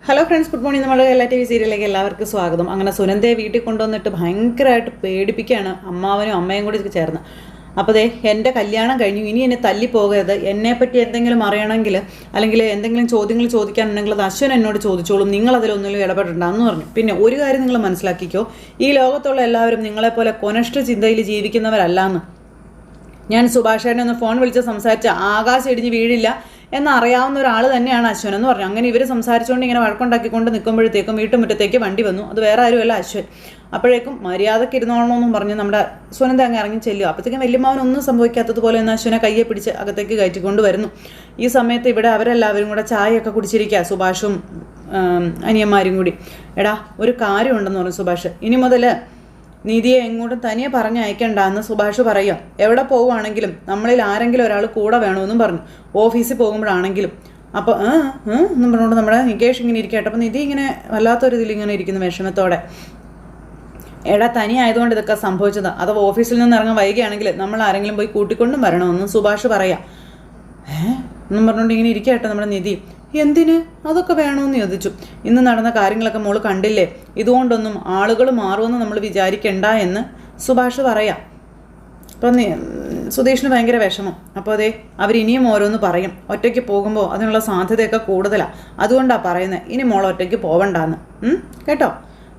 Hello friends, good morning. നമ്മുടെ എല്ലാ T V സീരിയലിലേക്ക് എല്ലാവർക്കും സ്വാഗതം. അങ്ങനെ സുനന്ദയെ വീട്ടിൽ കൊണ്ടുവന്നിട്ട് ഭയങ്കരമായിട്ട് പേടിപ്പിക്കുകയാണ് അമ്മാവനും അമ്മയും കൂടി ചേർന്ന്. അപ്പോൾ ദേ എൻ്റെ കല്യാണം കഴിഞ്ഞു, ഇനി എന്നെ തല്ലി പോകരുത്, എന്നെപ്പറ്റി എന്തെങ്കിലും അറിയണമെങ്കിൽ അല്ലെങ്കിൽ എന്തെങ്കിലും ചോദ്യങ്ങൾ ചോദിക്കാനുണ്ടെങ്കിൽ അത് അശ്വൻ എന്നോട് ചോദിച്ചോളും, നിങ്ങളതിലൊന്നിലും ഇടപെടണ്ടെന്ന് പറഞ്ഞു. പിന്നെ ഒരു കാര്യം നിങ്ങൾ മനസ്സിലാക്കിക്കോ, ഈ ലോകത്തുള്ള എല്ലാവരും നിങ്ങളെപ്പോലെ കൊനഷ്ട ചിന്തയിൽ ജീവിക്കുന്നവരല്ലാന്ന്. ഞാൻ സുഭാഷേട്ടനെ ഒന്ന് ഫോൺ വിളിച്ച് സംസാരിച്ച ആകാശം ഇടിഞ്ഞ് വീഴില്ല എന്നറിയാവുന്ന ഒരാൾ തന്നെയാണ് അശ്വൻ എന്ന് പറഞ്ഞു. അങ്ങനെ ഇവർ സംസാരിച്ചുകൊണ്ട് ഇങ്ങനെ വഴക്കുണ്ടാക്കിക്കൊണ്ട് നിൽക്കുമ്പോഴത്തേക്കും വീട്ടുമുറ്റത്തേക്ക് വണ്ടി വന്നു. അത് വേറെ ആരുമല്ല, അശ്വൻ. അപ്പോഴേക്കും മര്യാദയ്ക്ക് ഇരുന്നോളണമെന്നും പറഞ്ഞ് നമ്മുടെ സുനന്ദ അങ്ങ് ഇറങ്ങി ചെല്ലുക. അപ്പോഴത്തേക്കും വല്യമ്മാവനൊന്നും സംഭവിക്കാത്തതുപോലെ എന്ന് അശ്വനെ കയ്യെ പിടിച്ച് അകത്തേക്ക് കയറ്റിക്കൊണ്ട് വരുന്നു. ഈ സമയത്ത് ഇവിടെ അവരെല്ലാവരും കൂടെ ചായയൊക്കെ കുടിച്ചിരിക്കുക, സുഭാഷും അനിയന്മാരും കൂടി. എടാ, ഒരു കാര്യമുണ്ടെന്ന് പറഞ്ഞു സുഭാഷ്. ഇനി മുതൽ നിധിയെ എങ്ങോട്ടും തനിയെ പറഞ്ഞ് അയക്കണ്ടെന്ന് സുഭാഷ് പറയുക. എവിടെ പോവുകയാണെങ്കിലും നമ്മളിൽ ആരെങ്കിലും ഒരാൾ കൂടെ വേണമെന്നും പറഞ്ഞു, ഓഫീസിൽ പോകുമ്പോഴാണെങ്കിലും. അപ്പോൾ എന്നും പറഞ്ഞുകൊണ്ട് നമ്മുടെ നികേഷ് ഇങ്ങനെ ഇരിക്കട്ടെ. അപ്പോൾ നിധി ഇങ്ങനെ വല്ലാത്തൊരിതിൽ ഇങ്ങനെ ഇരിക്കുന്നു വിഷമത്തോടെ. എടാ, തനി ആയതുകൊണ്ട് ഇതൊക്കെ സംഭവിച്ചത്, അഥവാ ഓഫീസിൽ നിന്ന് ഇറങ്ങാൻ വൈകിയാണെങ്കിൽ നമ്മൾ ആരെങ്കിലും പോയി കൂട്ടിക്കൊണ്ടും വരണമെന്നും സുഭാഷ് പറയാം. എന്നും പറഞ്ഞുകൊണ്ട് ഇങ്ങനെ ഇരിക്കട്ടെ നമ്മുടെ നിധി. എന്തിന് അതൊക്കെ വേണമെന്ന് ചോദിച്ചു. ഇന്ന് നടന്ന കാര്യങ്ങളൊക്കെ മോള് കണ്ടില്ലേ, ഇതുകൊണ്ടൊന്നും ആളുകൾ മാറുമെന്ന് നമ്മൾ വിചാരിക്കണ്ട എന്ന് സുഭാഷ് പറയാം. അപ്പം സുധീഷിന് ഭയങ്കര വിഷമം. അപ്പോൾ അതെ, അവരിനിയും ഓരോന്ന് പറയും. ഒറ്റയ്ക്ക് പോകുമ്പോൾ അതിനുള്ള സാധ്യതയൊക്കെ കൂടുതലാണ്, അതുകൊണ്ടാണ് പറയുന്നത് ഇനി മോൾ ഒറ്റയ്ക്ക് പോവണ്ടാന്ന്. കേട്ടോ?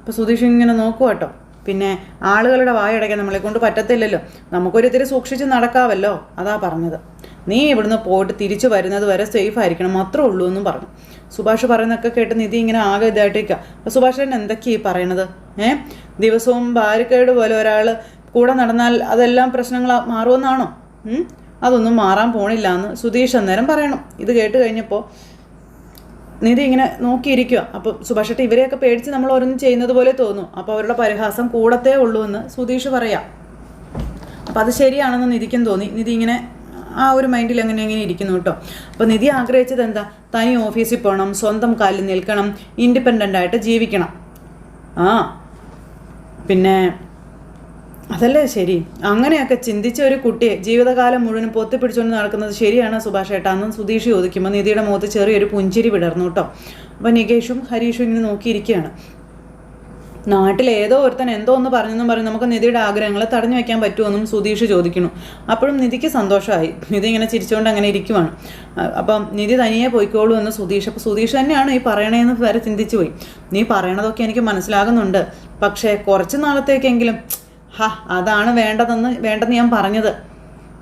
അപ്പോൾ സുധീഷ് ഇങ്ങനെ നോക്കുക കേട്ടോ. പിന്നെ ആളുകളുടെ വായടയ്ക്കാൻ നമ്മളെ കൊണ്ട് പറ്റത്തില്ലല്ലോ, നമുക്കൊരിത്തിരി സൂക്ഷിച്ച് നടക്കാമല്ലോ, അതാ പറഞ്ഞത്. നീ ഇവിടുന്ന് പോയിട്ട് തിരിച്ചു വരുന്നത് വരെ സേഫ് ആയിരിക്കണം, മാത്രമേ ഉള്ളൂ എന്നും പറഞ്ഞു. സുഭാഷ് പറയുന്നതൊക്കെ കേട്ട് നിധി ഇങ്ങനെ ആകെ ഇതായിട്ടിരിക്കുക. അപ്പോൾ സുഭാഷേട്ടൻ എന്തൊക്കെയാണ് ഈ പറയണത്? ദിവസവും ബാരിക്കേഡ് പോലെ ഒരാൾ കൂടെ നടന്നാൽ അതെല്ലാം പ്രശ്നങ്ങൾ മാറുമെന്നാണോ? അതൊന്നും മാറാൻ പോണില്ല എന്ന് സുധീഷ് അന്നേരം പറയണം. ഇത് കേട്ട് കഴിഞ്ഞപ്പോൾ നിധി ഇങ്ങനെ നോക്കിയിരിക്കുക. അപ്പോൾ സുഭാഷേട്ടൻ ഇവരെയൊക്കെ പേടിച്ച് നമ്മൾ ഓരോന്നും ചെയ്യുന്നത് പോലെ തോന്നും. അപ്പോൾ അവരുടെ പരിഹാസം കൂടത്തേ ഉള്ളൂ എന്ന് സുധീഷ് പറയാം. അപ്പം അത് ശരിയാണെന്ന് നിധിക്കും തോന്നി. നിധി ഇങ്ങനെ ആ ഒരു മൈൻഡിൽ അങ്ങനെ ഇരിക്കുന്നു കേട്ടോ. അപ്പോൾ നിധി ആഗ്രഹിച്ചത് എന്താ? തനി ഓഫീസിൽ പോകണം, സ്വന്തം കാലിൽ നിൽക്കണം, ഇൻഡിപെൻഡൻ്റ് ആയിട്ട് ജീവിക്കണം. പിന്നെ അതല്ലേ ശരി. അങ്ങനെയൊക്കെ ചിന്തിച്ച ഒരു കുട്ടിയെ ജീവിതകാലം മുഴുവനും പൊത്തിപ്പിടിച്ചുകൊണ്ട് നടക്കുന്നത് ശരിയാണ് സുഭാഷ് ഏട്ടാ എന്ന് സുധീഷ് ചോദിക്കുമ്പോൾ നിധിയുടെ മുഖത്ത് ചെറിയൊരു പുഞ്ചിരി വിടർന്നു കേട്ടോ. അപ്പോൾ നികേഷും ഹരീഷും ഇങ്ങനെ നോക്കിയിരിക്കുകയാണ്. നാട്ടിൽ ഏതോ ഒരുത്തൻ എന്തോ ഒന്ന് പറഞ്ഞെന്നും പറഞ്ഞ് നമുക്ക് നിധിയുടെ ആഗ്രഹങ്ങളെ തടഞ്ഞു വയ്ക്കാൻ പറ്റുമെന്നും സുധീഷ് ചോദിക്കുന്നു. അപ്പോഴും നിധിക്ക് സന്തോഷമായി. നിധി ഇങ്ങനെ ചിരിച്ചുകൊണ്ട് അങ്ങനെ ഇരിക്കുവാണ്. അപ്പം നിധി തനിയെ പോയിക്കോളൂ എന്ന് സുധീഷ്. അപ്പോൾ സുധീഷ് തന്നെയാണ് ഈ പറയണേന്ന് വരെ ചിന്തിച്ചു പോയി. നീ പറയണതൊക്കെ എനിക്ക് മനസ്സിലാകുന്നുണ്ട്, പക്ഷേ കുറച്ച് നാളത്തേക്കെങ്കിലും അതാണ് വേണ്ടെന്ന് ഞാൻ പറഞ്ഞത്.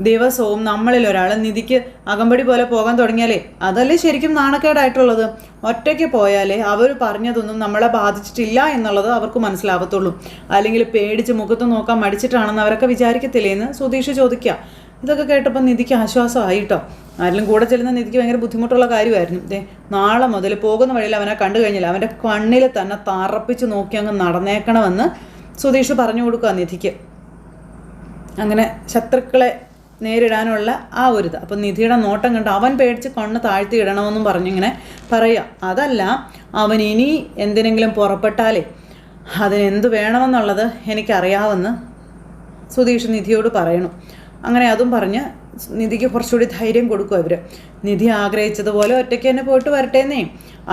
ദിവസവും നമ്മളിൽ ഒരാൾ നിധിക്ക് അകമ്പടി പോലെ പോകാൻ തുടങ്ങിയാലേ അതല്ലേ ശരിക്കും നാണക്കേടായിട്ടുള്ളത്. ഒറ്റയ്ക്ക് പോയാലേ അവർ പറഞ്ഞതൊന്നും നമ്മളെ ബാധിച്ചിട്ടില്ല എന്നുള്ളത് അവർക്ക് മനസ്സിലാവത്തുള്ളൂ. അല്ലെങ്കിൽ പേടിച്ച് മുഖത്ത് നോക്കാൻ മടിച്ചിട്ടാണെന്ന് അവരൊക്കെ വിചാരിക്കത്തില്ലേന്ന് സുധീഷ് ചോദിക്കുക. ഇതൊക്കെ കേട്ടപ്പോൾ നിധിക്ക് ആശ്വാസമായിട്ടോ. ആരെങ്കിലും കൂടെ ചെല്ലുന്ന നിധിക്ക് ഭയങ്കര ബുദ്ധിമുട്ടുള്ള കാര്യമായിരുന്നു. നാളെ മുതൽ പോകുന്ന വഴിയിൽ അവനെ കണ്ടു കഴിഞ്ഞില്ല, അവൻ്റെ കണ്ണിൽ തന്നെ തറപ്പിച്ച് നോക്കി അങ്ങ് നടന്നേക്കണമെന്ന് സുധീഷ് പറഞ്ഞു കൊടുക്കുക നിധിക്ക്. അങ്ങനെ ശത്രുക്കളെ നേരിടാനുള്ള ആ ഒരു ഇത്. അപ്പം നിധിയുടെ നോട്ടം കണ്ട് അവൻ പേടിച്ച് കണ്ണ് താഴ്ത്തി ഇടണമെന്നും പറഞ്ഞിങ്ങനെ പറയുക. അതല്ല, അവൻ ഇനി എന്തിനെങ്കിലും പുറപ്പെട്ടാലേ അതിനെന്ത് വേണമെന്നുള്ളത് എനിക്കറിയാമെന്ന് സുധീഷ് നിധിയോട് പറയണു. അങ്ങനെ അതും പറഞ്ഞ് നിധിക്ക് കുറച്ചുകൂടി ധൈര്യം കൊടുക്കും അവർ. നിധി ആഗ്രഹിച്ചതുപോലെ ഒറ്റയ്ക്ക് തന്നെ പോയിട്ട് വരട്ടേന്നേ,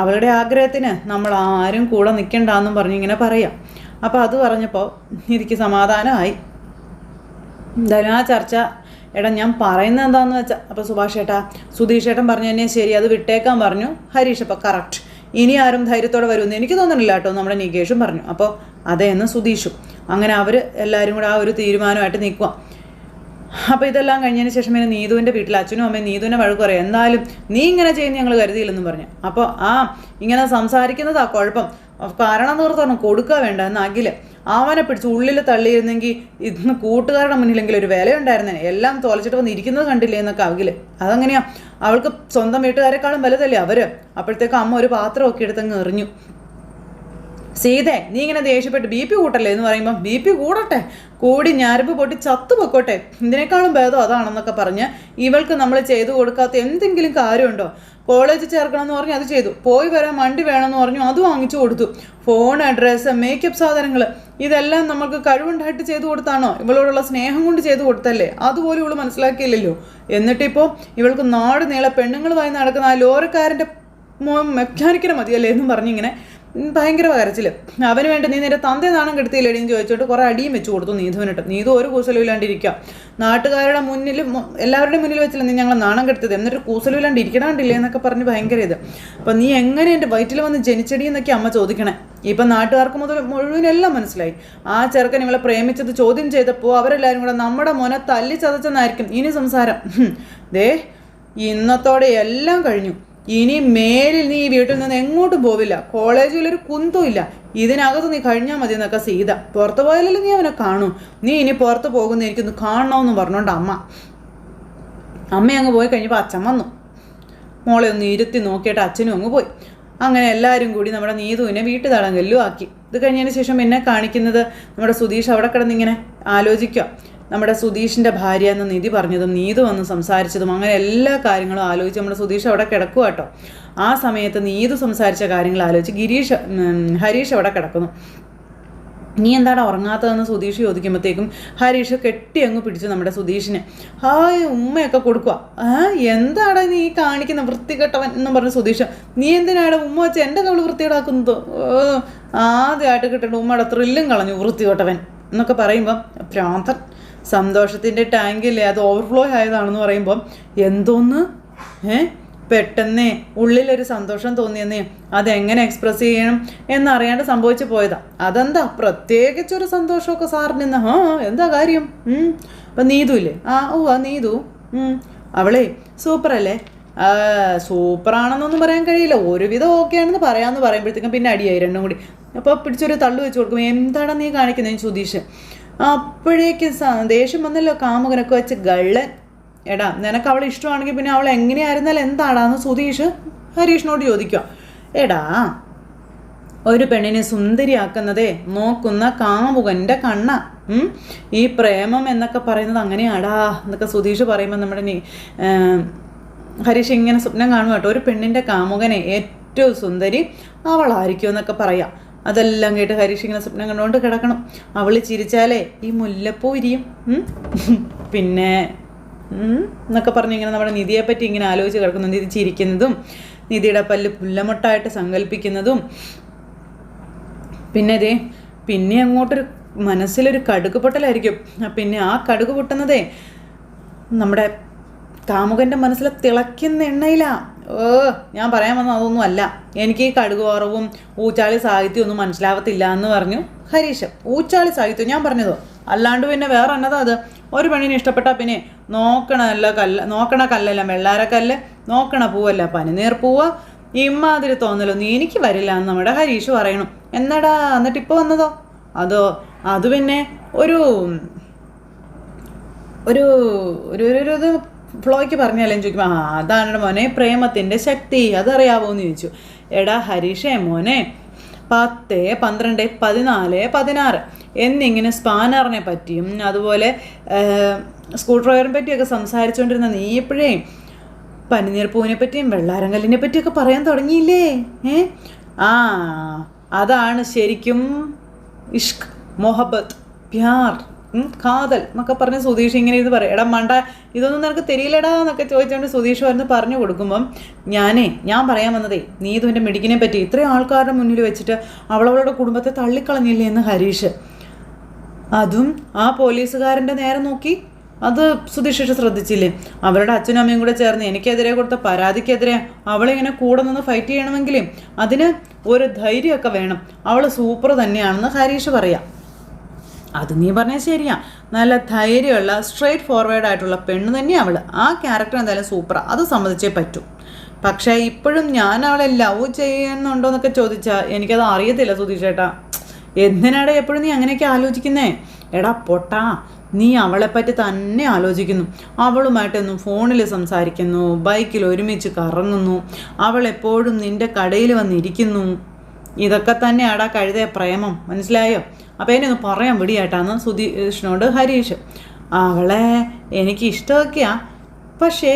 അവളുടെ ആഗ്രഹത്തിന് നമ്മൾ ആരും കൂടെ നിൽക്കണ്ടെന്നും പറഞ്ഞിങ്ങനെ പറയാം. അപ്പോൾ അത് പറഞ്ഞപ്പോൾ നിധിക്ക് സമാധാനമായി. എന്തായാലും ആ ചർച്ച ഞാൻ പറയുന്നത് എന്താണെന്ന് വെച്ചാൽ, അപ്പോൾ സുധീഷ് ഏട്ടൻ പറഞ്ഞു തന്നെ ശരി, അത് വിട്ടേക്കാൻ പറഞ്ഞു ഹരീഷ്. അപ്പോൾ കറക്റ്റ്, ഇനി ആരും ധൈര്യത്തോടെ വരുമെന്ന് എനിക്ക് തോന്നുന്നില്ല കേട്ടോ, നമ്മുടെ നികേഷും പറഞ്ഞു. അപ്പോൾ അതേന്ന് സുധീഷും. അങ്ങനെ അവർ എല്ലാവരും കൂടെ ആ ഒരു തീരുമാനമായിട്ട് നിൽക്കുക. അപ്പോൾ ഇതെല്ലാം കഴിഞ്ഞതിന് ശേഷം പിന്നെ നീതുവിൻ്റെ വീട്ടിൽ അച്ഛനും അമ്മയും നീതുവിനെ വഴക്ക് പറയാം. എന്തായാലും നീ ഇങ്ങനെ ചെയ്യുന്ന ഞങ്ങൾ കരുതിയില്ലെന്നും പറഞ്ഞു. അപ്പോൾ ഇങ്ങനെ സംസാരിക്കുന്നതാ കുഴപ്പം, കാരണം തീർത്തോണം കൊടുക്കുക വേണ്ട എന്ന് അഖില്. അവനെ പിടിച്ച് ഉള്ളിൽ തള്ളിയിരുന്നെങ്കിൽ ഇന്ന് കൂട്ടുകാരുടെ മുന്നിലെങ്കിലും ഒരു വിലയുണ്ടായിരുന്നേ, എല്ലാം തോലച്ചിട്ട് വന്ന് ഇരിക്കുന്നത് കണ്ടില്ലേ എന്നൊക്കെ അഖില്. അതങ്ങനെയാ, അവൾക്ക് സ്വന്തം വീട്ടുകാരെക്കാളും വലുതല്ലേ അവർ. അപ്പോഴത്തേക്കും അമ്മ ഒരു പാത്രമൊക്കെ എടുത്തങ്ങ് എറിഞ്ഞു. സീതേ, നീ ഇങ്ങനെ ദേഷ്യപ്പെട്ട് ബി പി കൂട്ടല്ലേ എന്ന് പറയുമ്പം ബി പി കൂടട്ടെ, കൂടി ഞരമ്പ് പൊട്ടി ചത്തു പൊക്കോട്ടെ, ഇതിനേക്കാളും ഭേദം അതാണെന്നൊക്കെ പറഞ്ഞ് ഇവൾക്ക് നമ്മൾ ചെയ്തു കൊടുക്കാത്ത എന്തെങ്കിലും കാര്യമുണ്ടോ? കോളേജിൽ ചേർക്കണമെന്ന് പറഞ്ഞു അത് ചെയ്തു, പോയി വരാൻ വണ്ടി വേണമെന്ന് പറഞ്ഞു അത് വാങ്ങിച്ചു കൊടുത്തു, ഫോൺ, ഡ്രസ്സ്, മേക്കപ്പ് സാധനങ്ങൾ ഇതെല്ലാം നമുക്ക് കഴിവുണ്ടായിട്ട് ചെയ്തു കൊടുത്താണോ? ഇവളോടുള്ള സ്നേഹം കൊണ്ട് ചെയ്തു കൊടുത്തല്ലേ? അതുപോലും ഇവള് മനസ്സിലാക്കിയില്ലല്ലോ. എന്നിട്ടിപ്പോൾ ഇവൾക്ക് നാട് നീളെ പെണ്ണുങ്ങളുമായി നടക്കുന്ന ആ ലോറിക്കാരൻ്റെ മെക്കാനിക്കിനെ മതിയല്ലേ എന്നും പറഞ്ഞിങ്ങനെ ഭയങ്കര കരച്ചിൽ. അവന് വേണ്ടി നീ നിന്റെ തന്തെ നാണം കെടുത്തില്ലേടിന്ന് ചോദിച്ചോട്ട് കുറേ അടിയും വെച്ച് കൊടുത്തു നീതുവിനിട്ട്. നീതു ഒരു കൂസലും ഇല്ലാണ്ടിരിക്കുക. നാട്ടുകാരുടെ മുന്നിൽ എല്ലാവരുടെയും മുന്നിൽ വെച്ചില്ല നീ ഞങ്ങളെ നാണം കെടുത്തത്, എന്നിട്ട് കൂസലും ഇല്ലാണ്ട് ഇരിക്കണണ്ടില്ലേ എന്നൊക്കെ പറഞ്ഞ് ഭയങ്കര ഇത്. അപ്പം നീ എങ്ങനെ എൻ്റെ വയറ്റിൽ വന്ന് ജനിച്ചടി എന്നൊക്കെ അമ്മ ചോദിക്കണേ. ഇപ്പം നാട്ടുകാർക്ക് മുഴുവനെല്ലാം മനസ്സിലായി. ആ ചെറുക്കൻ ഇവളെ പ്രേമിച്ചത് ചോദ്യം ചെയ്തപ്പോൾ അവരെല്ലാവരും കൂടെ നമ്മുടെ മോനെ തല്ലി ചതച്ചെന്നായിരിക്കും ഇനി സംസാരം. ദേ ഇന്നത്തോടെ എല്ലാം കഴിഞ്ഞു. ഇനി മേലിൽ നീ ഈ വീട്ടിൽ നിന്ന് എങ്ങോട്ടും പോവില്ല, കോളേജിലൊരു കുന്തവും ഇല്ല, ഇതിനകത്ത് നീ കഴിഞ്ഞാൽ മതി എന്നൊക്കെ സീത. പുറത്ത് പോയാലല്ലേ നീ അവനെ കാണൂ, നീ ഇനി പുറത്ത് പോകുന്ന എനിക്കൊന്ന് കാണണമെന്ന് പറഞ്ഞോണ്ട് അമ്മ അങ്ങ് പോയി കഴിഞ്ഞപ്പോൾ അച്ഛൻ വന്നു. മോളെ ഒന്ന് ഇരുത്തി നോക്കിയിട്ട് അച്ഛനും അങ്ങ് പോയി. അങ്ങനെ എല്ലാവരും കൂടി നമ്മുടെ നീതുവിനെ വീട്ടുതടങ്കലിലും ആക്കി. ഇത് കഴിഞ്ഞതിന് ശേഷം എന്നെ കാണിക്കുന്നത് നമ്മുടെ സുധീഷ് അവിടെ കിടന്നിങ്ങനെ ആലോചിക്കുക. നമ്മുടെ സുധീഷിൻ്റെ ഭാര്യ എന്ന് നിധി പറഞ്ഞതും നീതു വന്ന് സംസാരിച്ചതും അങ്ങനെ എല്ലാ കാര്യങ്ങളും ആലോചിച്ച് നമ്മുടെ സുധീഷ് അവിടെ കിടക്കുക കേട്ടോ. ആ സമയത്ത് നീതു സംസാരിച്ച കാര്യങ്ങൾ ആലോചിച്ച് ഹരീഷ് അവിടെ കിടക്കുന്നു. നീ എന്താണ് ഉറങ്ങാത്തതെന്ന് സുധീഷ് ചോദിക്കുമ്പോഴത്തേക്കും ഹരീഷ് കെട്ടി അങ്ങ് പിടിച്ചു നമ്മുടെ സുധീഷിനെ. ഹായ് ഉമ്മയൊക്കെ കൊടുക്കുക. എന്താണ് നീ കാണിക്കുന്ന വൃത്തികെട്ടവൻ എന്നും പറഞ്ഞു സുധീഷ്. നീ എന്തിനാണ് ഉമ്മ വെച്ച് എൻ്റെ കവള് വൃത്തികേടാക്കുന്നത്? ആദ്യമായിട്ട് കിട്ടേണ്ട ഉമ്മയുടെ ത്രില്ലും കളഞ്ഞു വൃത്തികെട്ടവൻ എന്നൊക്കെ പറയുമ്പം ഭ്രാന്തൻ. സന്തോഷത്തിൻ്റെ ടാങ്കില്ലേ അത് ഓവർഫ്ലോ ആയതാണെന്ന് പറയുമ്പം എന്തോന്ന് പെട്ടെന്നേ ഉള്ളിലൊരു സന്തോഷം തോന്നിയെന്നേ അതെങ്ങനെ എക്സ്പ്രസ് ചെയ്യണം എന്നറിയാണ്ട് സംഭവിച്ചു പോയതാ. അതെന്താ പ്രത്യേകിച്ചൊരു സന്തോഷമൊക്കെ സാറിന്? എന്താ കാര്യം? അപ്പം നീതു ഇല്ലേ? നീതു അവളെ സൂപ്പറല്ലേ? സൂപ്പറാണെന്നൊന്നും പറയാൻ കഴിയില്ല, ഒരുവിധം ഓക്കെ ആണെന്ന് പറയാമെന്ന് പറയുമ്പോഴത്തേക്കും പിന്നെ അടിയായി രണ്ടും കൂടി. അപ്പോൾ പിടിച്ചൊരു തള്ളു വെച്ച് കൊടുക്കും. എന്താണ് നീ കാണിക്കുന്നത് സുധീഷ്? അപ്പോഴേക്ക് ദേഷ്യം വന്നല്ലോ കാമുകനൊക്കെ വെച്ച് ഗള്ളൻ. എടാ നിനക്ക് അവളെ ഇഷ്ടമാണെങ്കിൽ പിന്നെ അവൾ എങ്ങനെയായിരുന്നാലും എന്താടാന്ന് സുധീഷ് ഹരീഷിനോട് ചോദിക്കുക. എടാ ഒരു പെണ്ണിനെ സുന്ദരിയാക്കുന്നതേ നോക്കുന്ന കാമുകൻ്റെ കണ്ണ. ഈ പ്രേമം എന്നൊക്കെ പറയുന്നത് അങ്ങനെയാടാ എന്നൊക്കെ സുധീഷ് പറയുമ്പോൾ നമ്മുടെ ഹരീഷ് ഇങ്ങനെ സ്വപ്നം കാണും കേട്ടോ. ഒരു പെണ്ണിൻ്റെ കാമുകനെ ഏറ്റവും സുന്ദരി അവളായിരിക്കും എന്നൊക്കെ പറയാം. അതെല്ലാം കേട്ട് ഹരീഷ് ഇങ്ങനെ സ്വപ്നം കണ്ടുകൊണ്ട് കിടക്കണം. അവൾ ചിരിച്ചാലേ ഈ മുല്ലപ്പൂ ഇരിയും പിന്നെ എന്നൊക്കെ പറഞ്ഞ് ഇങ്ങനെ നമ്മുടെ നിധിയെപ്പറ്റി ഇങ്ങനെ ആലോചിച്ച് കിടക്കുന്നു. നിധി ചിരിക്കുന്നതും നിധിയുടെ പല്ല് പുല്ലമൊട്ടായിട്ട് സങ്കല്പിക്കുന്നതും പിന്നെ അങ്ങോട്ടൊരു മനസ്സിലൊരു കടുക് പൊട്ടലായിരിക്കും. പിന്നെ ആ കടുക് പൊട്ടുന്നതേ നമ്മുടെ കാമുകൻ്റെ മനസ്സിൽ തിളയ്ക്കുന്ന എണ്ണയില്ല. ഞാൻ പറയാൻ വന്നത് അതൊന്നും അല്ല, എനിക്ക് ഈ കടുക് വറവും ഊച്ചാളി സാഹിത്യം ഒന്നും മനസ്സിലാവത്തില്ല എന്ന് പറഞ്ഞു ഹരീഷ്. ഊച്ചാളി സാഹിത്യം ഞാൻ പറഞ്ഞതോ? അല്ലാണ്ട് പിന്നെ വേറെ എന്നതാ അത്? ഒരു പെണ്ണിനെ ഇഷ്ടപ്പെട്ടാൽ പിന്നെ നോക്കണ കല്ലല്ല വെള്ളാരക്കല്ല്, നോക്കണ പൂവല്ല പനിനീർ പൂവ്, ഇമ്മാതിരി തോന്നലൊന്നും എനിക്ക് വരില്ല എന്ന് നമ്മുടെ ഹരീഷ് പറയണം. എന്നടാ എന്നിട്ട് ഇപ്പോൾ വന്നതോ? അത് പിന്നെ ഒരു ഒരു ഒരു ഫ്ലോയ്ക്ക് പറഞ്ഞാലും ചോദിക്കും. അതാണ് മോനെ പ്രേമത്തിൻ്റെ ശക്തി, അതറിയാവോ എന്ന് ചോദിച്ചു. എടാ ഹരീഷേ മോനെ 10, 12, 14, 16 എന്നിങ്ങനെ സ്പാനറിനെ പറ്റിയും അതുപോലെ സ്ക്രൂ ഡ്രൈവറിനെ പറ്റിയൊക്കെ സംസാരിച്ചുകൊണ്ടിരുന്ന നീ ഇപ്പോഴേ പനിനീർ പൂവിനെ പറ്റിയും വെള്ളാരങ്കല്ലിനെ പറ്റിയൊക്കെ പറയാൻ തുടങ്ങിയില്ലേ? അതാണ് ശരിക്കും ഇഷ്ക്, മൊഹബത്ത്, പ്യാർ, കാതൽ എന്നൊക്കെ പറഞ്ഞ് സുധീഷ് ഇങ്ങനെ ഇത് പറയും. എടാ മണ്ട ഇതൊന്നും നിനക്ക് തെരിയില്ലടാ എന്നൊക്കെ ചോദിച്ചുകൊണ്ട് സുധീഷ് വരുന്ന് പറഞ്ഞു കൊടുക്കുമ്പം ഞാൻ പറയാൻ വന്നതേ നീതുവിൻ്റെ മെഡിക്കിനെ പറ്റി ഇത്രയും ആൾക്കാരുടെ മുന്നിൽ വെച്ചിട്ട് അവളവളുടെ കുടുംബത്തെ തള്ളിക്കളഞ്ഞില്ലേ എന്ന് ഹരീഷ്. അതും ആ പോലീസുകാരൻ്റെ നേരെ നോക്കി. അത് സുധീഷ് ശ്രദ്ധിച്ചില്ലേ? അവരുടെ അച്ഛനും അമ്മയും കൂടെ ചേർന്ന് എനിക്കെതിരെ കൊടുത്ത പരാതിക്കെതിരെ അവളിങ്ങനെ കൂടെ നിന്ന് ഫൈറ്റ് ചെയ്യണമെങ്കിലേ അതിന് ഒരു ധൈര്യമൊക്കെ വേണം. അവൾ സൂപ്പർ തന്നെയാണെന്ന് ഹരീഷ് പറയാം. അത് നീ പറഞ്ഞാൽ ശരിയാ, നല്ല ധൈര്യമുള്ള സ്ട്രെയിറ്റ് ഫോർവേഡ് ആയിട്ടുള്ള പെണ്ണ് തന്നെയാണ് അവൾ. ആ ക്യാരക്ടർ എന്തായാലും സൂപ്പറാണ്, അത് സമ്മതിച്ചേ പറ്റൂ. പക്ഷേ ഇപ്പോഴും ഞാൻ അവളെ ലവ് ചെയ്യുന്നുണ്ടോ എന്നൊക്കെ ചോദിച്ചാൽ എനിക്കത് അറിയത്തില്ല സുധീഷ് ചേട്ടാ. എന്തിനാടെ എപ്പോഴും നീ അങ്ങനെയൊക്കെ ആലോചിക്കുന്നേ? എടാ പൊട്ടാ, നീ അവളെപ്പറ്റി തന്നെ ആലോചിക്കുന്നു. അവളുമായിട്ടൊന്നും ഫോണിൽ സംസാരിക്കുന്നു, ബൈക്കിൽ ഒരുമിച്ച് കറങ്ങുന്നു, അവളെപ്പോഴും നിൻ്റെ കടയിൽ വന്നിരിക്കുന്നു. ഇതൊക്കെ തന്നെയാടാ കഴുതേ പ്രേമം, മനസ്സിലായോ? അപ്പോൾ എന്നെ ഒന്ന് പറയാൻ വിടിയാട്ടാന്ന് സുധീഷിനോട് ഹരീഷ്. അവളെ എനിക്ക് ഇഷ്ടമൊക്കെയാ, പക്ഷേ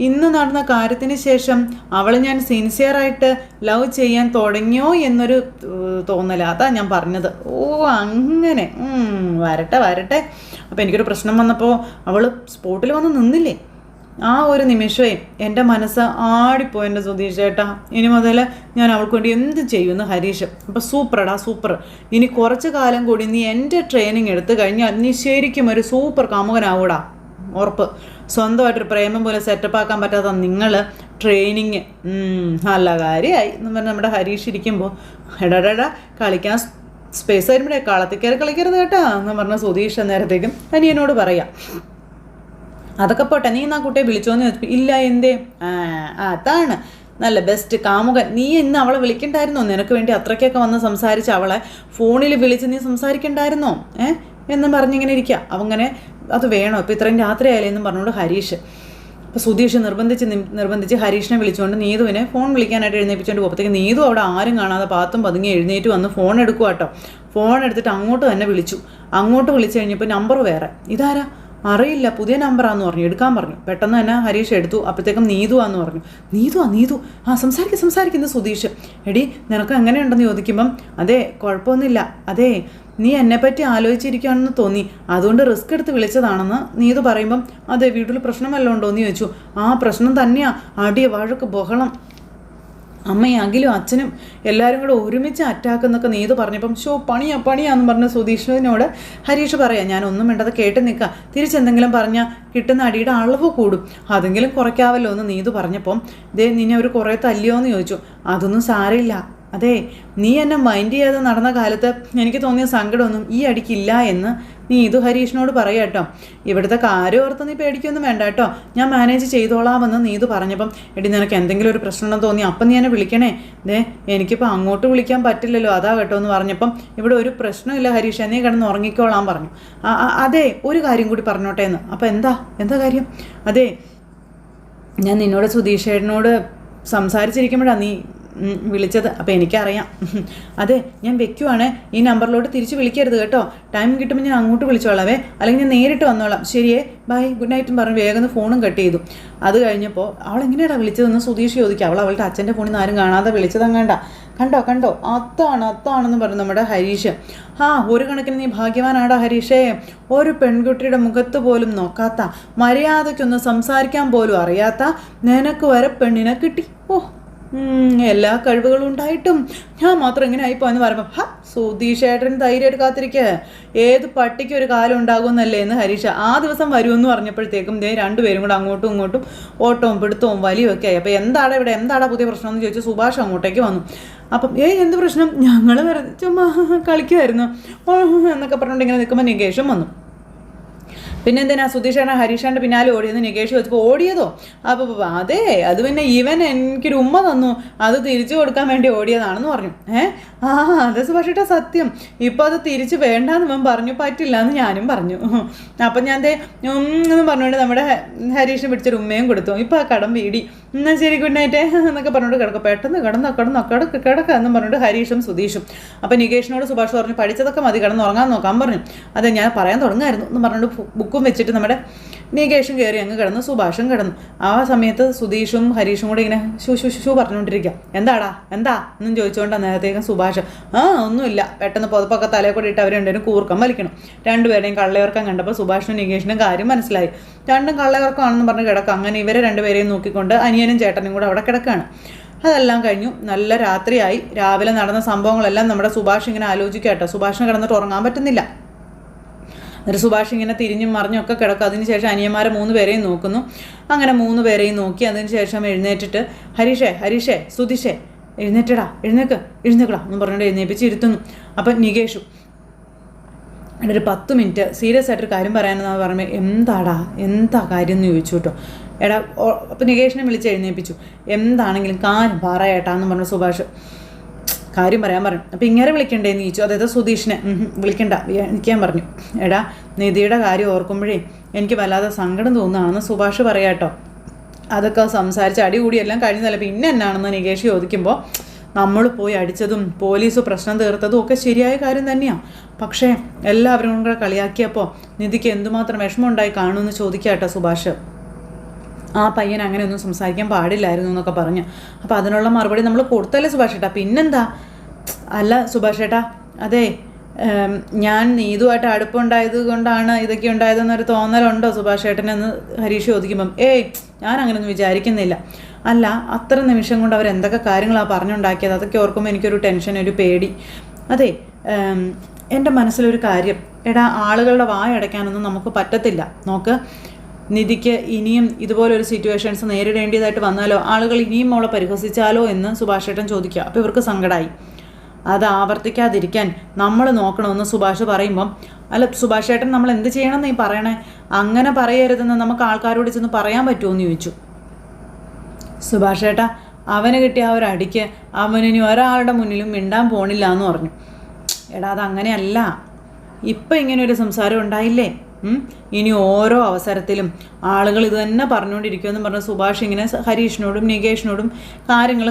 ഇന്ന് നടന്ന കാര്യത്തിന് ശേഷം അവൾ ഞാൻ സിൻസിയറായിട്ട് ലവ് ചെയ്യാൻ തുടങ്ങിയോ എന്നൊരു തോന്നല, അതാ ഞാൻ പറഞ്ഞത്. അങ്ങനെ വരട്ടെ. അപ്പോൾ എനിക്കൊരു പ്രശ്നം വന്നപ്പോൾ അവൾ സ്പോട്ടിൽ വന്ന് നിന്നില്ലേ? ആ ഒരു നിമിഷമേ എൻ്റെ മനസ്സ് ആടിപ്പോയി എൻ്റെ സുധീഷ് ചേട്ടാ. ഇനി മുതൽ ഞാൻ അവൾക്ക് വേണ്ടി എന്ത് ചെയ്യുമെന്ന് ഹരീഷ്. അപ്പം സൂപ്പറടാ സൂപ്പർ. ഇനി കുറച്ച് കാലം കൂടി നീ എൻ്റെ ട്രെയിനിങ് എടുത്തു കഴിഞ്ഞാൽ നീ ശരിക്കും ഒരു സൂപ്പർ കാമുകനാവൂടാ, ഉറപ്പ്. സ്വന്തമായിട്ടൊരു പ്രേമം പോലെ സെറ്റപ്പ് ആക്കാൻ പറ്റാത്ത നിങ്ങൾ ട്രെയിനിങ് നല്ല കാര്യമായി എന്ന് പറഞ്ഞാൽ നമ്മുടെ ഹരീഷ് ഇരിക്കുമ്പോൾ എടാ കളിക്കാൻ സ്പേസ് വരുമ്പോഴേ കളത്തിൽ കയറി കളിക്കരുത് കേട്ടാ എന്ന് പറഞ്ഞ സുധീഷ് നേരത്തേക്കും അനിയനോട് പറയാം. അതൊക്കെ പോട്ടെ, നീ ആ കുട്ടിയെ വിളിച്ചോന്ന് ചോദിച്ചു. ഇല്ല, എന്തേ? അതാണ് നല്ല ബെസ്റ്റ് കാമുകൻ. നീ ഇന്ന് അവളെ വിളിക്കണ്ടായിരുന്നോ? നിനക്ക് വേണ്ടി അത്രയ്ക്കൊക്കെ വന്ന് സംസാരിച്ച് അവളെ ഫോണിൽ വിളിച്ച് നീ സംസാരിക്കണ്ടായിരുന്നോ എന്നും പറഞ്ഞിങ്ങനെ ഇരിക്കുക. അവങ്ങനെ അത് വേണോ ഇപ്പോൾ ഇത്രയും രാത്രി ആയാലേ എന്നും പറഞ്ഞുകൊണ്ട് ഹരീഷ്. അപ്പോൾ സുധീഷ് നിർബന്ധിച്ച് ഹരീഷിനെ വിളിച്ചുകൊണ്ട് നീതുവിനെ ഫോൺ വിളിക്കാനായിട്ട് എഴുന്നേപ്പിച്ചുകൊണ്ട് പോകുമ്പോഴത്തേക്ക് നീതു അവിടെ ആരും കാണാതെ പാത്തും പതുങ്ങി എഴുന്നേറ്റ് വന്ന് ഫോൺ എടുക്കുക കേട്ടോ. ഫോൺ എടുത്തിട്ട് അങ്ങോട്ട് തന്നെ വിളിച്ചു. അങ്ങോട്ട് വിളിച്ചു കഴിഞ്ഞപ്പോൾ നമ്പർ വേറെ. ഇതാരാ? അറിയില്ല, പുതിയ നമ്പറാന്ന് പറഞ്ഞു. എടുക്കാൻ പറഞ്ഞു. പെട്ടെന്ന് തന്നെ ഹരീഷ് എടുത്തു. അപ്പോഴത്തേക്കും നീതുവാന്ന് പറഞ്ഞു. നീതു സംസാരിക്കുന്നു സുധീഷ്. എടി നിനക്ക് എങ്ങനെയുണ്ടെന്ന് ചോദിക്കുമ്പം അതെ കുഴപ്പമൊന്നുമില്ല, അതെ നീ എന്നെപ്പറ്റി ആലോചിച്ചിരിക്കുകയാണെന്ന് തോന്നി, അതുകൊണ്ട് റിസ്ക് എടുത്ത് വിളിച്ചതാണെന്ന് നീതു പറയുമ്പം അതെ വീട്ടിൽ പ്രശ്നം വല്ലതും ഉണ്ടോ എന്ന് ചോദിച്ചു. ആ പ്രശ്നം തന്നെയാ, അടിയ വഴക്ക് ബഹളം, അമ്മയും അഖിലും അച്ഛനും എല്ലാവരും കൂടെ ഒരുമിച്ച് അറ്റാക്കെന്നൊക്കെ നീതു പറഞ്ഞപ്പം പണിയാന്ന് പറഞ്ഞ സുധീഷിനോട് ഹരീഷ് പറയാം. ഞാൻ ഒന്നും വേണ്ടത് കേട്ട് നിൽക്കുക, തിരിച്ചെന്തെങ്കിലും പറഞ്ഞാൽ കിട്ടുന്ന അടിയുടെ അളവ് കൂടും, അതെങ്കിലും കുറയ്ക്കാവല്ലോ എന്ന് നീതു പറഞ്ഞപ്പം നിന്നെ ഒരു കുറേ തല്ലിയോന്ന് ചോദിച്ചു. അതൊന്നും സാരമില്ല, അതെ നീ എന്നെ മൈൻഡ് ചെയ്യാതെ നടന്ന കാലത്ത് എനിക്ക് തോന്നിയ സങ്കടമൊന്നും ഈ അടിക്കില്ല എന്ന് നീ ഇത് ഹരീഷിനോട് പറയാം കേട്ടോ. ഇവിടുത്തെ കാര്യം ഓർത്ത് നീ പേടിക്കൊന്നും വേണ്ട കേട്ടോ, ഞാൻ മാനേജ് ചെയ്തോളാമെന്ന് നീതു പറഞ്ഞപ്പം എടി നിനക്ക് എന്തെങ്കിലും ഒരു പ്രശ്നം ഉണ്ടെന്ന് തോന്നി അപ്പം നീ എന്നെ വിളിക്കണേ, എനിക്കിപ്പോൾ അങ്ങോട്ട് വിളിക്കാൻ പറ്റില്ലല്ലോ അതാ കേട്ടോ എന്ന് പറഞ്ഞപ്പം ഇവിടെ ഒരു പ്രശ്നമില്ല ഹരീഷ്, നീ കിടന്ന് ഉറങ്ങിക്കോളാൻ പറഞ്ഞു. അതെ ഒരു കാര്യം കൂടി പറഞ്ഞോട്ടെ എന്ന്. അപ്പം എന്താ കാര്യം? അതെ ഞാൻ നിന്നോട് സുധീഷേട്ടനോട് സംസാരിച്ചിരിക്കുമ്പോഴാണ് നീ വിളിച്ചത്. അപ്പോൾ എനിക്കറിയാം. അതെ ഞാൻ വെക്കുവാണ്, ഈ നമ്പറിലോട്ട് തിരിച്ച് വിളിക്കരുത് കേട്ടോ, ടൈം കിട്ടുമ്പോൾ ഞാൻ അങ്ങോട്ട് വിളിച്ചോളാവേ, അല്ലെങ്കിൽ ഞാൻ നേരിട്ട് വന്നോളാം. ശരിയേ, ബൈ, ഗുഡ് നൈറ്റും പറഞ്ഞ് വേഗം ഫോണും കട്ട് ചെയ്തു. അത് കഴിഞ്ഞപ്പോൾ അവളെങ്ങനെയാണ് വിളിച്ചതെന്ന് സുധീഷ് ചോദിക്കുക. അവളുടെ അച്ഛൻ്റെ ഫോണിൽ നിന്ന് ആരും കാണാതെ വിളിച്ചതങ്ങണ്ട. കണ്ടോ അത്താണെന്ന് പറഞ്ഞു നമ്മുടെ ഹരീഷ്. ഒരു കണക്കിന് നീ ഭാഗ്യവാനാടാ ഹരീഷേ, ഒരു പെൺകുട്ടിയുടെ മുഖത്ത് പോലും നോക്കാത്ത, മര്യാദയ്ക്കൊന്ന് സംസാരിക്കാൻ പോലും അറിയാത്ത നിനക്ക് വരെ പെണ്ണിനെ കിട്ടി. എല്ലാ കഴിവുകളും ഉണ്ടായിട്ടും ഞാൻ മാത്രം ഇങ്ങനെ ആയിപ്പോയെന്ന് പറയുമ്പോൾ സുധീഷേട്ടൻ ധൈര്യം എടുക്കാതിരിക്കുക, ഏത് പട്ടിക്ക് ഒരു കാലം ഉണ്ടാകുമെന്നല്ലേ എന്ന് ഹരീഷ. ആ ദിവസം വരുമെന്ന് പറഞ്ഞപ്പോഴത്തേക്കും രണ്ടുപേരും കൂടെ അങ്ങോട്ടും ഇങ്ങോട്ടും ഓട്ടവും പിടുത്തവും വലിയും ഒക്കെ ആയി. അപ്പോൾ എന്താടാ പുതിയ പ്രശ്നം എന്ന് ചോദിച്ചു സുഭാഷ് അങ്ങോട്ടേക്ക് വന്നു. അപ്പം എന്ത് പ്രശ്നം? ഞങ്ങൾ ചുമ്മാ കളിക്കുമായിരുന്നു എന്നൊക്കെ പറഞ്ഞുകൊണ്ട് ഇങ്ങനെ നിൽക്കുമ്പോൾ നികേഷും വന്നു. പിന്നെ എന്തിനാ സുധീഷേട്ടൻ ഹരീഷാൻ്റെ പിന്നാലെ ഓടിയെന്ന് നികേഷ് ചോദിച്ചപ്പോൾ ഓടിയതോ? അപ്പോൾ അതെ അത് പിന്നെ ഇവൻ എനിക്കൊരു ഉമ്മ തന്നു, അത് തിരിച്ചു കൊടുക്കാൻ വേണ്ടി ഓടിയതാണെന്ന് പറഞ്ഞു. അതെ സുഭാഷേട്ടാ സത്യം, ഇപ്പോൾ അത് തിരിച്ച് വേണ്ടാന്ന് ഇവൻ പറഞ്ഞു, പറ്റില്ല എന്ന് ഞാനും പറഞ്ഞു. അപ്പം ഞാൻ എന്ന് പറഞ്ഞുകൊണ്ട് നമ്മുടെ ഹരീഷിന് പിടിച്ചൊരു ഉമ്മയും കൊടുത്തു. ഇപ്പോൾ ആ കടം വീടി, എന്നാൽ ശരി ഗുഡ് നൈറ്റ് എന്നൊക്കെ പറഞ്ഞുകൊണ്ട് കിടക്കും. പെട്ടെന്ന് കിടക്കാന്നും പറഞ്ഞുകൊണ്ട് ഹരീഷും സുധീഷും. അപ്പം നികേഷിനോട് സുഭാഷ് പറഞ്ഞു പഠിച്ചതൊക്കെ മതി, കിടന്നുറങ്ങാൻ നോക്കാൻ പറഞ്ഞു. അതെ ഞാൻ പറയാൻ തുടങ്ങായിരുന്നു എന്ന് പറഞ്ഞുകൊണ്ട് ബുക്കും വെച്ചിട്ട് നമ്മുടെ നികേഷും കയറി അങ്ങ് കിടന്നു, സുഭാഷും കിടന്നു. ആ സമയത്ത് സുധീഷും ഹരീഷും കൂടെ ഇങ്ങനെ ഷൂ പറഞ്ഞുകൊണ്ടിരിക്കുക. എന്താ എന്നും ചോദിച്ചുകൊണ്ട് നേരത്തേക്കും സുഭാഷ് ഒന്നുമില്ല, പെട്ടെന്ന് പുതപ്പൊക്കെ തലയെ കൂടെ ഇട്ട് അവർ രണ്ടുപേരും കൂർക്കം വലിക്കണം. രണ്ടുപേരുടെയും കള്ളയോർക്കം കണ്ടപ്പോൾ സുഭാഷിനും നികേഷിനും കാര്യം മനസ്സിലായി. രണ്ടും കള്ളയോർക്കമാണെന്ന് പറഞ്ഞ് കിടക്കാം. അങ്ങനെ ഇവരെ രണ്ടുപേരെയും നോക്കിക്കൊണ്ട് അനിയനും ചേട്ടനും കൂടെ അവിടെ കിടക്കുകയാണ്. അതെല്ലാം കഴിഞ്ഞു, നല്ല രാത്രിയായി. രാവിലെ നടന്ന സംഭവങ്ങളെല്ലാം നമ്മുടെ സുഭാഷ് ഇങ്ങനെ ആലോചിക്കുക കേട്ടോ. സുഭാഷിന് കിടന്നിട്ട് ഉറങ്ങാൻ പറ്റുന്നില്ല. എന്നിട്ട് സുഭാഷ് ഇങ്ങനെ തിരിഞ്ഞും മറിഞ്ഞൊക്കെ കിടക്കും. അതിനുശേഷം അനിയന്മാരെ 3 പേരെയും നോക്കുന്നു. അങ്ങനെ 3 പേരെയും നോക്കി അതിനുശേഷം എഴുന്നേറ്റിട്ട് ഹരീഷേ സുധീഷേ എഴുന്നേക്കടാ എന്ന് പറഞ്ഞുകൊണ്ട് എഴുന്നേപ്പിച്ച് ഇരുത്തുന്നു. അപ്പം നികേഷു ഒരു 10 മിനിറ്റ് സീരിയസ് ആയിട്ടൊരു കാര്യം പറയാനെന്ന് പറയുമ്പോൾ എന്താ കാര്യം എന്ന് ചോദിച്ചു കേട്ടോ. അപ്പം നികേഷിനെ വിളിച്ച് എഴുന്നേൽപ്പിച്ചു. എന്താണെങ്കിലും കാര്യം പറയേട്ടാന്ന് പറഞ്ഞു സുഭാഷ്. കാര്യം പറയാൻ പറഞ്ഞു. അപ്പോൾ ഇങ്ങനെ വിളിക്കണ്ടേന്ന് ചോദിച്ചു. അതായത് സുധീഷിനെ വിളിക്കണ്ട നിൽക്കാൻ പറഞ്ഞു. നിധിയുടെ കാര്യം ഓർക്കുമ്പോഴേ എനിക്ക് വല്ലാതെ സങ്കടം തോന്നുകയാണെന്ന് സുഭാഷ് പറയാട്ടോ. അതൊക്കെ സംസാരിച്ച് അടികൂടിയെല്ലാം കഴിഞ്ഞതല്ല. പിന്നെ എന്നാണെന്ന് നികേഷ് ചോദിക്കുമ്പോൾ നമ്മൾ പോയി അടിച്ചതും പോലീസ് പ്രശ്നം തീർത്തതും ഒക്കെ ശരിയായ കാര്യം തന്നെയാണ്. പക്ഷേ എല്ലാവരും കൂടെ കളിയാക്കിയപ്പോൾ നിധിക്ക് എന്തുമാത്രം വിഷമം ഉണ്ടായി കാണുമെന്ന് ചോദിക്കാട്ടോ സുഭാഷ്. ആ പയ്യൻ അങ്ങനെയൊന്നും സംസാരിക്കാൻ പാടില്ലായിരുന്നു എന്നൊക്കെ പറഞ്ഞു. അപ്പോൾ അതിനുള്ള മറുപടി നമ്മൾ കൊടുത്തല്ലേ സുഭാഷ് ഏട്ടാ? പിന്നെന്താ? അല്ല സുഭാഷ് ഏട്ടാ, അതെ ഞാൻ നീതുമായിട്ട് അടുപ്പുണ്ടായത് കൊണ്ടാണ് ഇതൊക്കെ ഉണ്ടായതെന്നൊരു തോന്നലുണ്ടോ സുഭാഷ് ഏട്ടനെന്ന് ഹരീഷ് ചോദിക്കുമ്പം ഞാൻ അങ്ങനെയൊന്നും വിചാരിക്കുന്നില്ല. അല്ല, അത്ര നിമിഷം കൊണ്ട് അവരെന്തൊക്കെ കാര്യങ്ങളാണ് പറഞ്ഞുണ്ടാക്കിയത്, അതൊക്കെ ഓർക്കുമ്പോൾ എനിക്കൊരു ടെൻഷൻ, ഒരു പേടി. അതെ, എൻ്റെ മനസ്സിലൊരു കാര്യം, ആളുകളുടെ വായടയ്ക്കാനൊന്നും നമുക്ക് പറ്റത്തില്ല. നോക്ക്, നിധിക്ക് ഇനിയും ഇതുപോലൊരു സിറ്റുവേഷൻസ് നേരിടേണ്ടതായിട്ട് വന്നാലോ, ആളുകൾ ഇനിയും അവളെ പരിഹസിച്ചാലോ എന്ന് സുഭാഷ് ഏട്ടൻ ചോദിക്കുക. അപ്പോൾ ഇവർക്ക് സങ്കടമായി. അത് ആവർത്തിക്കാതിരിക്കാൻ നമ്മൾ നോക്കണമെന്ന് സുഭാഷ് പറയുമ്പം, അല്ല സുഭാഷ് ഏട്ടൻ നമ്മൾ എന്ത് ചെയ്യണമെന്ന് നീ പറയണേ, അങ്ങനെ പറയരുതെന്ന് നമുക്ക് ആൾക്കാരോട് ചെന്ന് പറയാൻ പറ്റുമോ എന്ന് ചോദിച്ചു. സുഭാഷ് ഏട്ടാ, അവന് കിട്ടിയ ആ ഒരു അടിക്ക് അവനിനി ഒരാളുടെ മുന്നിലും മിണ്ടാൻ പോണില്ല എന്ന് പറഞ്ഞു. അതങ്ങനെയല്ല, ഇപ്പം ഇങ്ങനെയൊരു സംസാരം ഉണ്ടായില്ലേ, ഇനി ഓരോ അവസരത്തിലും ആളുകൾ ഇത് തന്നെ പറഞ്ഞുകൊണ്ടിരിക്കുമെന്ന് പറഞ്ഞ് സുഭാഷ് ഇങ്ങനെ ഹരീഷിനോടും നികേഷിനോടും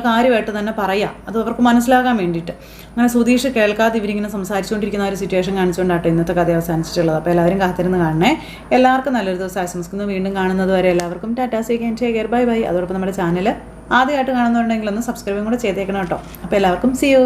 കാര്യമായിട്ട് തന്നെ പറയാം, അത് അവർക്ക് മനസ്സിലാകാൻ വേണ്ടിയിട്ട്. അങ്ങനെ സുധീഷ് കേൾക്കാതെ ഇവരിങ്ങനെ സംസാരിച്ചുകൊണ്ടിരിക്കുന്ന ഒരു സിറ്റുവേഷൻ കാണിച്ചുകൊണ്ടാട്ടോ ഇന്നത്തെ കഥ അവസാനിച്ചിട്ടുള്ളത്. അപ്പോൾ എല്ലാവരും കാത്തിരുന്ന് കാണണേ. എല്ലാവർക്കും നല്ലൊരു ദിവസം ആശംസിക്കുന്നു. വീണ്ടും കാണുന്നത് വരെ എല്ലാവർക്കും tata, see can take care, bye bye. അതോടൊപ്പം നമ്മുടെ ചാനൽ ആദ്യമായിട്ട് കാണുന്നുണ്ടെങ്കിൽ ഒന്ന് സബ്സ്ക്രൈബും കൂടെ ചെയ്തേക്കണം കേട്ടോ. അപ്പോൾ എല്ലാവർക്കും സീ യു.